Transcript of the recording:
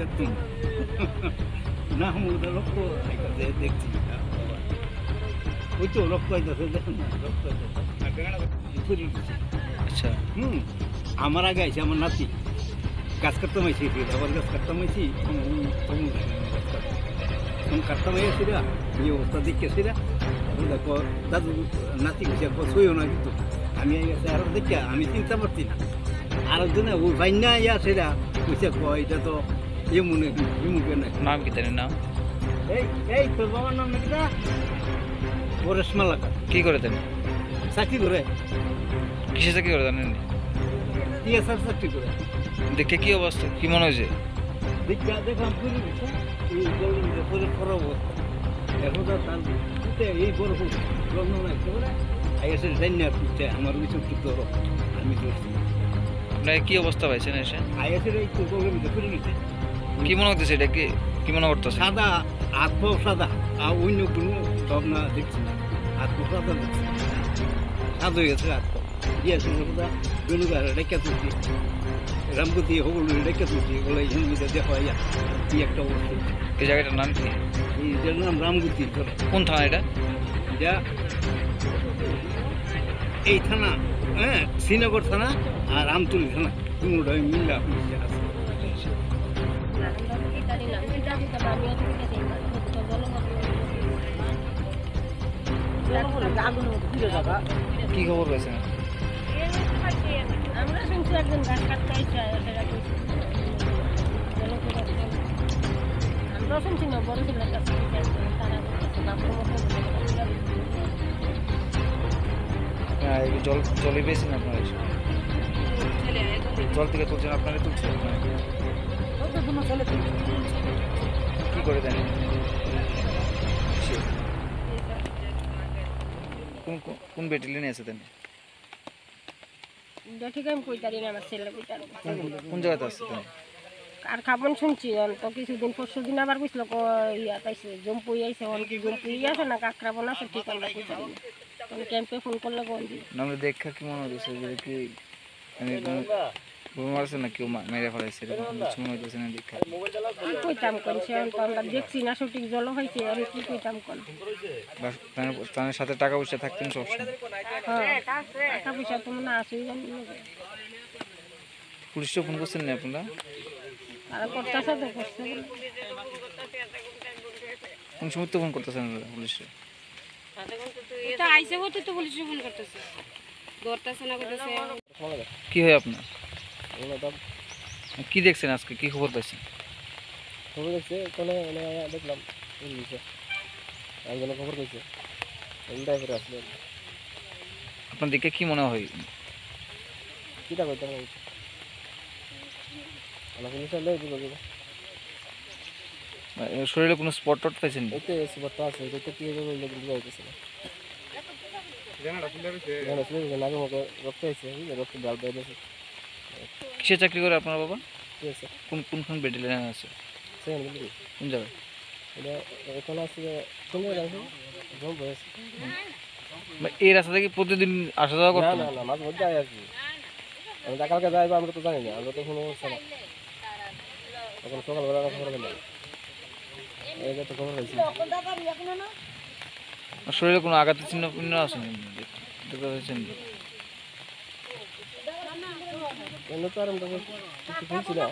দেখছি না ওটা রক্ত আইতাছে দেখছি ওই তো রক্ত আইতাছে দেখুন না রক্ত আইতাছে আচ্ছা আমার আগে আইছে আমার নাতি গাছ কাটতে মাইছি আবার গাছ কাটতে মাইছি কাটতে মাইছিরা এই অবস্থা দেখেছিরা দেখো দাদু নাতি গেছে সইও না কিন্তু আমি গেছে আরো দেখে আমি চিন্তা পারছি না আর একজনে ওই ভাইনা ইয়া সেরা কইছে এটা তো এমনে এমুকে না নাম কি তার নাম? এই তোর বাবার নাম নাকি পরেশ মালাকা। কি করে দেন? চাকরি করে। কিসে চাকরি করে জানেন? টিএসআর চাকরি করে। দেখে কি অবস্থা, কি মনে হয়েছে? দেখলাম পুরি গেছে এই বললেন যে পরে পর অবস্থা এখন তার এই বড় জন্ম না করে আইএসএ জানিনা পিঠে আমার কিছু একটু ধরো আমি ধরছি। আপনার কি অবস্থা পাইছেন এসে? আইএসএর এই প্রবলেম পুরি গেছে। কি মনে হচ্ছে এটা কি মনে করতেছে? সাদা আত্ম সাদা আর অন্য কোনো ভাবনা দেখছি না আত্ম সাদা দেখছি সাদা হয়ে গেছে আত্ম দিয়েছে বেলুগার রেখে তুলছি রামগতি হবল রেখে তুলছি বলে হিন্দিতে দেখা কি একটা অবস্থা। এই জায়গাটার নাম কি? এই জায়গার নাম রামগতি। কোন থানা এটা? এটা এই থানা হ্যাঁ শ্রীনগর থানা আর আমতলী থানা দুটোই মিল্লা আছে। কি খবর রয়েছে? আমরা শুনছি একজন গাছ কাটতে আইছে আমরা শুনছি না বড় ছেলের কাছে তারা জলে পেয়েছেন আপনারা? জল থেকে তুলছেন আপনারা? তুলছেন কি করে দেন? কোন ব্যাটালিয়নে আছে দেন? ঠিক আমি কইতারি না আমার ছেলে কইতারি। কোন জায়গাতে আছে দেন? আর খাবন শুনছি তো কিছুদিন পরশু দিন আবার কইছিল ইয়া পাইছে জম্পুই আইছে অনেক জম্পুই আছে না কাকড়া বোনা আছে ঠিক আমরা কইতারি না ক্যাম্পে ফোন করলে কোন দিন আমরা দেখা কি মনে হচ্ছে যে কি মারছে না কেউ মেরে ফেলাইছে এরকম কিছু মনে হচ্ছে না দেখা? কি কইতাম কোন সে তো আমরা দেখছি না সঠিক জল হয়েছে আমি কি কইতাম কোন তার সাথে টাকা পয়সা থাকতেন সবসময়? হ্যাঁ টাকা পয়সা তো মনে আসেই জানি না। পুলিশকে ফোন করছেন না আপনারা? তারা করতেছে তো করছে কোন সময় তো ফোন করতেছেন আপনারা পুলিশে? এটা আইসে হতে তো পুলিশে ফোন করতেছে ধরতেছে না করতেছে। কি হয় আপনার? কি দেখছেন আজকে, কি খবর পাইছেন? খবর দেখছে কোনে দেখলাম একজনের খবর পেয়েছে ড্রাইভারে আসলে আপনার দিকে কি মনে হয়? কীটা করতে হবে শরীরে কোনো স্পট টট পাইছেন? এতে স্পটটা আছে এটা কি যাইতেছে নাকে মুখে রক্ত হয়েছে রক্ত ডাল বেরিয়েছে। কিসে চাকরি করে আপনার বাবা? ঠিক আছে কোন ব্যাটালিয়নে আছে? কোন জায়গায়? এটা এখন আছে কোন জায়গায় আছে জব হয়েছে। এই রাস্তা থেকে প্রতিদিন আসা যাওয়া করতেন? না মাঝে মধ্যে আয় আর কি আমি কালকে যাইবো আমরা তো জানি না আমরা তো কোনো না এখন সকালবেলা খবর পেলাম এই তো খবর হয়েছে। শরীরে কোনো আঘাতের চিহ্ন আছে দেখতে পাচ্ছেন? তো আর কিছু শুনছি না।